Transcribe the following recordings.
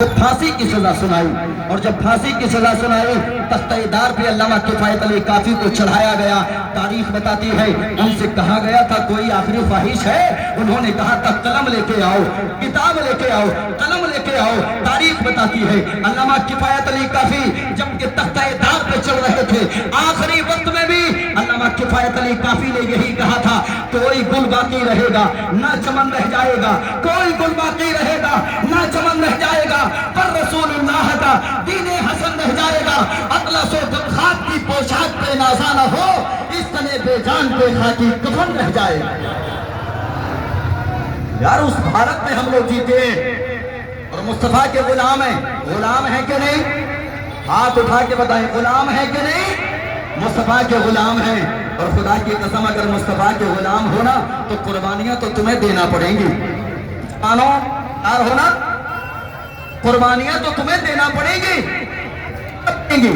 پھانسی کی سزا سنائی، اور جب پھانسی کی سزا سنائی تختہ دار پہ علامہ کفایت علی کافی کو چڑھایا گیا۔ تاریخ بتاتی ہے ان سے کہا گیا تھا کوئی آخری خواہش ہے؟ انہوں نے کہا تھا قلم لے کے آؤ، کتاب لے کے آؤ، قلم لے کے آؤ۔ تاریخ بتاتی ہے علامہ کفایت علی کافی جب کہ تختہ دار پہ چڑھ رہے تھے، آخری وقت میں بھی علامہ کفایت علی کافی نے یہی کہا تھا کوئی گل باقی رہے گا نہ چمن رہ جائے گا، کوئی گل باقی رہے گا نہ چمن رہ جائے گا، پر رسول اللہ کا دین حسن رہ جائے گا۔ اطلس و خاک کی پوشاک پہ نازا نہ ہو، اس تنے بے جان پہ خاکی کفن رہ جائے گا۔ یار اس بھارت میں ہم لوگ جیتے اور مصطفیٰ کے غلام ہیں۔ غلام ہیں کہ نہیں؟ ہاتھ اٹھا کے بتائیں غلام ہیں کہ نہیں؟ مصطفیٰ کے غلام ہیں، اور خدا کی قسم اگر مصطفیٰ کے غلام ہونا تو قربانیاں تو تمہیں دینا پڑیں گی۔ مانو یار ہونا، قربانیاں تو تمہیں دینا پڑے گی۔ کبھی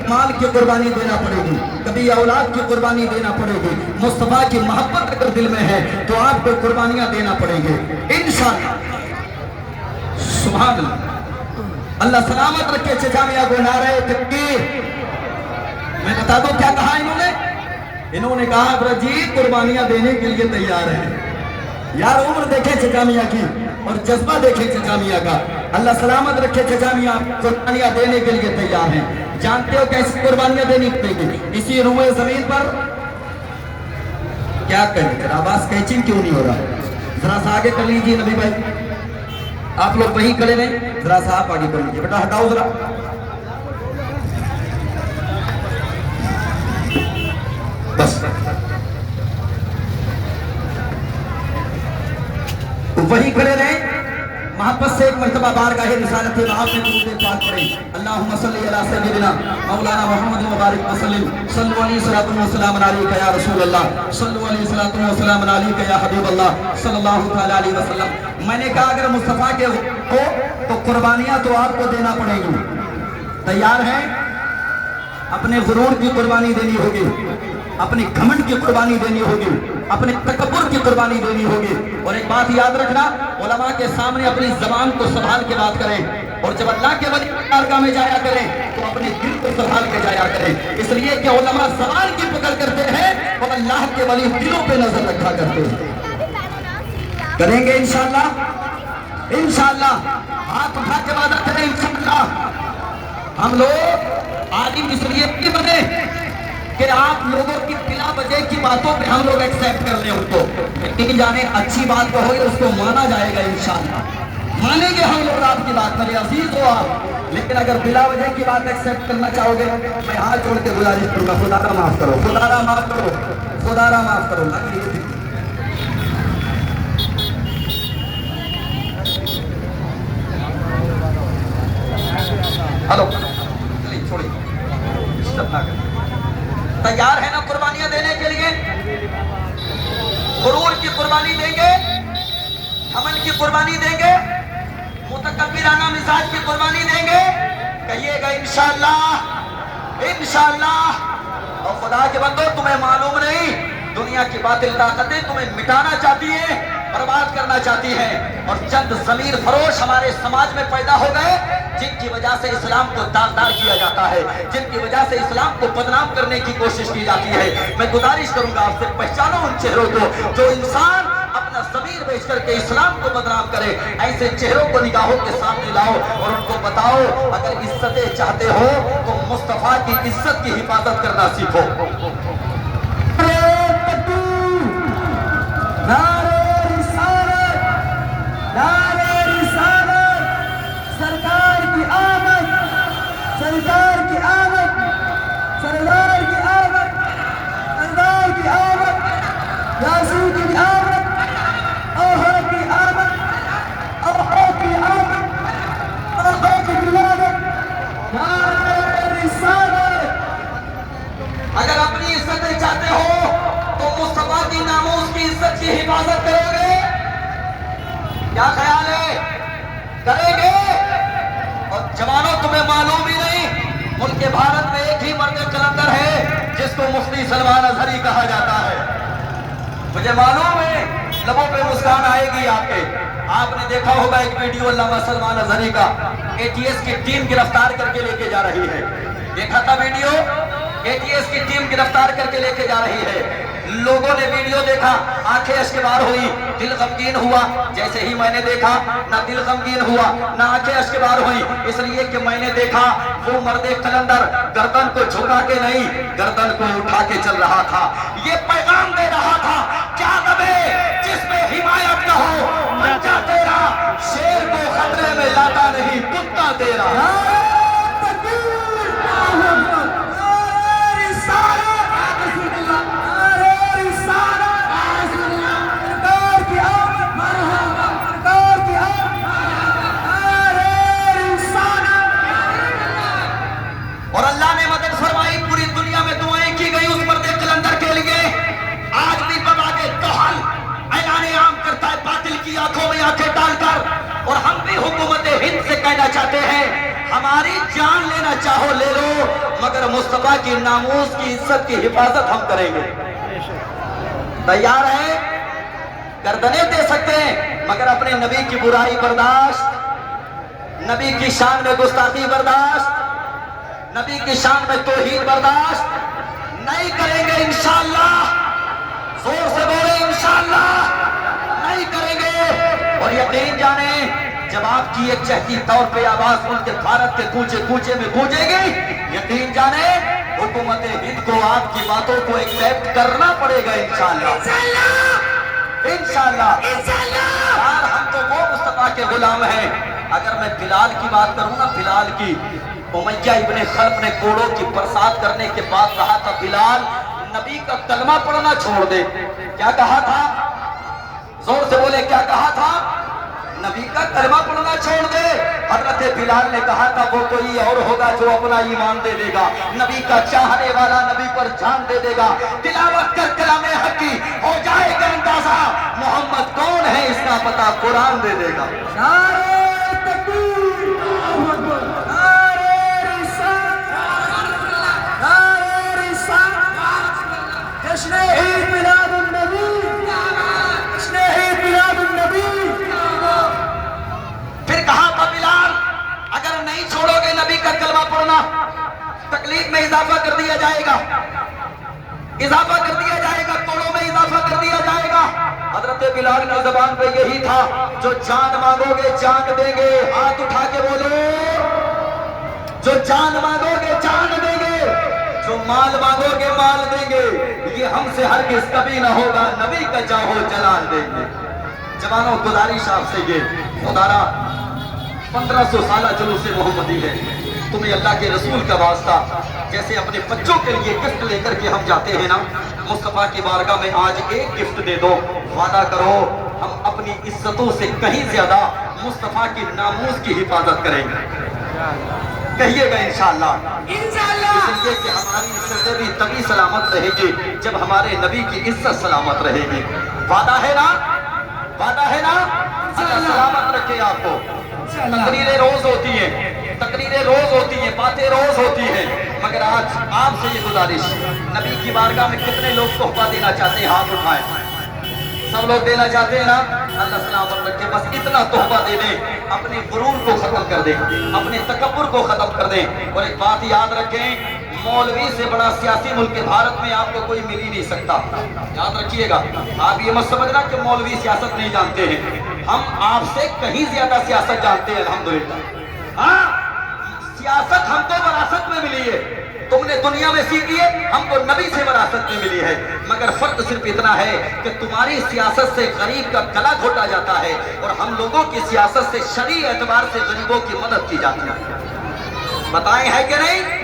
مال کی قربانی دینا پڑے گی، کبھی اولاد کی قربانی دینا پڑے گی۔ مصطفیٰ کی محبت اگر دل میں ہے تو آپ کو قربانیاں دینا پڑیں گے انشاءاللہ۔ سبحان اللہ، اللہ سلامت رکھے چچا میاں کو، نعرہ تکبیر۔ میں بتا دوں کیا کہا انہوں نے کہا برجیت قربانیاں دینے کے لیے تیار ہیں۔ یار عمر دیکھیں چچا میاں کی اور جذبہ دیکھیں چچا میاں کا۔ اللہ سلامت رکھے چچا میاں قربانیاں دینے کے لیے تیار ہیں۔ جانتے ہو کیسی قربانیاں دینی پڑیں گی؟ اسی روئے زمین پر کیا کریں؟ ذرا آواز کیچنگ کیوں نہیں ہو رہا؟ ذرا سا آگے کر لیجیے نبی بھائی، آپ لوگ وہیں کھڑے رہیں، ذرا سا آپ آگے کر لیجیے، بیٹا ہٹاؤ ذرا۔ بس وہی کھڑے رہیں، محبت سے ایک مرتبہ بارگاہ رسالت باب میں درود پاک پڑھیں۔ اللہم صلی علی سیدنا مولانا محمد مبارک وسلم، صلو علیہ السلام علیکہ یا رسول اللہ، صلو علیہ السلام علیکہ یا حبیب اللہ صلی اللہ علیہ وسلم۔ میں نے کہا اگر مصطفیٰ کے ہو تو قربانیاں تو آپ کو دینا پڑے گی، تیار ہیں؟ اپنے غرور کی قربانی دینی ہوگی، اپنی گھمنڈ کی قربانی دینی ہوگی، اپنے تکبر کی قربانی دینی ہوگی۔ اور ایک بات یاد رکھنا، علماء کے سامنے اپنی زبان کو سنبھال کے بات کریں، اور جب اللہ کے ولی کی بارگاہ میں جایا کریں تو اپنے دل کو سنبھال کے جایا کریں، اس لیے کہ علماء زبان کی پکڑ کرتے ہیں اور اللہ کے ولی دلوں پہ نظر رکھا کرتے ہیں۔ کریں گے انشاءاللہ؟ انشاءاللہ ہاتھ اٹھا کے وعدہ کریں انشاءاللہ۔ ہم لوگ عالم اس لیے نہیں بنے کہ آپ لوگوں کی بلا وجہ کی باتوں پہ ہم لوگ ایکسیپٹ کر لیں ان کو، لیکن جانے اچھی بات کو ہوئی اس کو مانا جائے گا انشاءاللہ، مانیں گے ہم لوگ آپ کی بات، میرے عزیز ہو آپ۔ لیکن اگر بلا وجہ کی بات ایکسیپٹ کرنا چاہو گے، میں ہاتھ جوڑ کے گزارش کروں گا خدا را معاف کرو، خدا را معاف کرو، خدا را معاف کرو۔ ہلو چھوڑی ڈسٹرب نہ کریں، تیار ہے نا قربانیاں دینے کے لیے؟ غرور کی قربانی دیں گے، حمل کی قربانی دیں گے، متکبرانہ مزاج کی قربانی دیں گے؟ کہیے گا انشاءاللہ، انشاءاللہ۔ اور خدا کے بندو تمہیں معلوم نہیں دنیا کی باطل طاقتیں تمہیں مٹانا چاہتی ہیں، برباد کرنا چاہتی ہیں، اور چند ضمیر فروش ہمارے سماج میں پیدا ہو گئے جن کی وجہ سے اسلام کو داغدار کیا جاتا ہے، جن کی وجہ سے اسلام کو بدنام کرنے کی کوشش کی جاتی ہے۔ میں گزارش کروں گا آپ سے پہچانو ان چہروں کو جو انسان اپنا ضمیر بیچ کر کے اسلام کو بدنام کرے، ایسے چہروں کو نگاہوں کے سامنے لاؤ اور ان کو بتاؤ اگر عزتیں چاہتے ہو تو مصطفیٰ کی عزت کی حفاظت کرنا سیکھو۔ سرکار کی آمد، سردار کی آمد، سردار کی آمد، یاسین کی آمد، اوہو کی آمد، اوہو کی آمد، اوہو کی ولادت، نعرہ رسالت۔ اگر اپنی عزتیں چاہتے ہو تو مصطفیٰ کی ناموس کی عزت کی حفاظت کرو گے؟ کیا خیال ہے؟ کریں گے؟ اور جوانوں تمہیں معلوم ہی نہیں ملک بھارت میں ایک ہی مرد کلندر ہے جس کو مفتی سلمان اظہری کہا جاتا ہے۔ مجھے معلوم ہے لبوں پہ مسکان آئے گی آپ کے۔ آپ نے دیکھا ہوگا ایک ویڈیو علامہ سلمان اظہری کا، ATS کی ٹیم گرفتار کر کے لے کے جا رہی ہے. دیکھا تھا ویڈیو؟ ATS کی ٹیم گرفتار کر کے لے کے جا رہی ہے. لوگوں نے ویڈیو دیکھا, آنکھیں اشکبار ہوئی, دل غمگین ہوا. جیسے ہی میں نے دیکھا, نہ دل غمگین ہوا نہ آنکھیں اشکبار ہوئی, اس لیے کہ میں نے دیکھا وہ مرد قلندر گردن کو جھکا کے نہیں, گردن کو اٹھا کے چل رہا تھا. یہ پیغام دے رہا تھا, کیا دبے جس میں حمایت نہ ہو, بچہ تیرا شیر کو خطرے میں لاتا نہیں, کتا تیرا. اور اللہ نے مدد فرمائی, پوری دنیا میں دعائیں کی گئی اس مرد قلندر کے لیے. آج بھی بابا کے توحل اعلان عام کرتا ہے باطل کی آنکھوں میں آنکھیں ڈال کر. اور ہم بھی حکومت ہند سے کہنا چاہتے ہیں, ہماری جان لینا چاہو لے لو, مگر مصطفیٰ کی ناموس کی عزت کی حفاظت ہم کریں گے. تیار ہیں؟ گردنیں دے سکتے ہیں مگر اپنے نبی کی برائی برداشت, نبی کی شان میں گستاخی برداشت, نبی کی شان میں توہین برداشت نہیں کریں گے انشاءاللہ. زور سے بولے انشاءاللہ نہیں کریں گے. اور یقین جانیں, جب آپ کی ایک چہتی طور پہ آواز ملک بھارت کے کوچے کوچے میں گونجے گی, یقین جانیں حکومت ہند کو آپ کی باتوں کو ایکسپٹ کرنا پڑے گا انشاءاللہ. انشاءاللہ یار, ہم تو وہ مصطفیٰ کے غلام ہیں. اگر میں بلال کی بات کروں نا, بلال کی, امیہ ابن خلف نے کوڑوں کی برسات کرنے کے بعد کہا تھا بلال نبی کا کلمہ پڑھنا چھوڑ دے. کیا کہا تھا؟ زور سے بولے, کیا کہا تھا؟ نبی کا کلمہ پڑھنا چھوڑ دے. حضرت بلال نے کہا تھا وہ کوئی اور ہوگا جو اپنا ایمان دے دے گا, نبی کا چاہنے والا نبی پر جان دے دے گا. تلاوت کر کلام حق کی, ہو جائے گا اندازہ محمد کون ہے, اس کا پتہ قرآن دے دے گا. جشن عید میلاد النبی, جشن عید میلاد النبی. پھر کہا تھا بلال اگر نہیں چھوڑو گے نبی کا کلمہ پڑھنا, تکلیف میں اضافہ کر دیا جائے گا, اضافہ کر دیا جائے گا, توڑوں میں اضافہ کر دیا جائے گا. حضرت بلال کی زبان پہ یہی تھا, جو جان مانگو گے جان دیں گے. ہاتھ اٹھا کے بولو, جو جان مانگو گے جان دیں گے, جو مال مانگو گے مال دیں گے. یہ ہم سے ہرگز کبھی نہ ہوگا, نبی کا چاہو جلال دیں گے. جوانوں گزارش آپ سے یہ, خدارا 1500 سالہ جلوس محمدی ہے, تمہیں اللہ کے رسول کا واسطہ جیسے اپنے بچوں کے لیے گفٹ لے کر کے ہم جاتے ہیں نا, مصطفیٰ کی بارگاہ میں آج ایک گفٹ دے دو. وعدہ کرو ہم اپنی عزتوں سے کہیں زیادہ مصطفیٰ کی ناموس کی حفاظت کریں گے. کہیے گا انشاءاللہ. اس لیے کہ ہماری عزتیں بھی تبھی سلامت رہے گی جب ہمارے نبی کی عزت سلامت رہے گی. وعدہ ہے نا, وعدہ ہے نا. اللہ سلامت رکھے آپ کو. تقریریں روز ہوتی ہیں, تقریریں روز ہوتی ہیں, باتیں روز ہوتی ہیں, مگر آج آپ سے یہ گزارش, نبی کی بارگاہ میں کتنے لوگ تحفہ دینا چاہتے ہیں؟ ہاتھ اٹھائیں. سب لوگ دینا چاہتے ہیں نا. اللہ سلامت رکھے. بس اتنا تحفہ دے دیں, اپنے غرور کو ختم کر دیں, اپنے تکبر کو ختم کر دیں. اور ایک بات یاد رکھیں, مولوی سے بڑا سیاسی ملک بھارت میں آپ کو کوئی مل ہی نہیں سکتا. یاد رکھیے گا. آپ یہ مت سمجھنا کہ مولوی سیاست نہیں جانتے ہیں, ہم آپ سے کہیں زیادہ سیاست جانتے ہیں الحمدللہ. ہاں, سیاست ہم کو وراثت میں ملی ہے, تم نے دنیا میں سیکھی ہے, ہم کو نبی سے وراثت میں ملی ہے. مگر فرق صرف اتنا ہے کہ تمہاری سیاست سے غریب کا گلا گھوٹا جاتا ہے, اور ہم لوگوں کی سیاست سے شرعی اعتبار سے غریبوں کی مدد کی جاتی ہے. بتائیں ہے کہ نہیں؟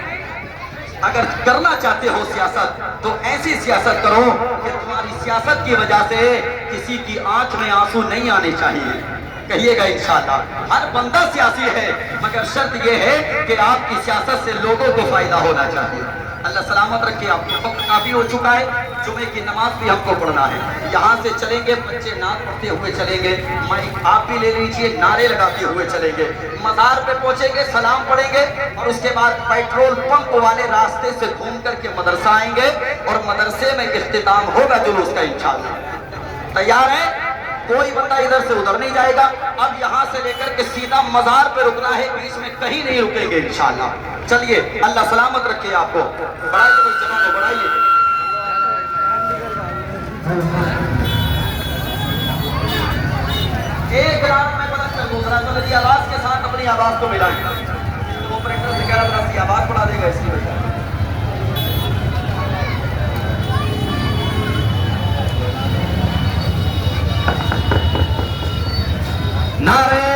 اگر کرنا چاہتے ہو سیاست تو ایسی سیاست کرو کہ تمہاری سیاست کی وجہ سے کسی کی آنکھ میں آنسو نہیں آنے چاہیے. کہیے گا انشاءاللہ. ہر بندہ سیاسی ہے, مگر شرط یہ ہے کہ آپ کی سیاست سے لوگوں کو فائدہ ہونا چاہیے. اللہ سلامت رکھے. آپ کا وقت کافی ہو چکا ہے, جمعے کی نماز بھی ہم کو پڑھنا ہے. یہاں سے چلیں گے, بچے نعت پڑھتے ہوئے چلیں گے, مائک آپ بھی لے لیجئے, نعرے لگاتے ہوئے چلیں گے. مزار پہ پہنچیں گے, سلام پڑھیں گے, اور اس کے بعد پیٹرول پمپ والے راستے سے گھوم کر کے مدرسہ آئیں گے, اور مدرسے میں اختتام ہوگا جلوس کا انشاءاللہ. تیار ہیں؟ کوئی بندہ ادھر سے ادھر نہیں جائے گا. اب یہاں سے لے کر کے سیدھا مزار پہ رکنا ہے, بیچ میں کہیں نہیں رکیں گے انشاءاللہ. چلیے اللہ سلامت رکھے آپ کو. بڑھائیے بھائی جمع کو بڑھائیے. ایک رات میں پتہ کر دوں ذرا میری آواز کے ساتھ اپنی آواز کو ملائیں. آپریٹر سے کہہ رہا ذرا سی آواز بڑھا دے گا اس کی وجہ. نعرہ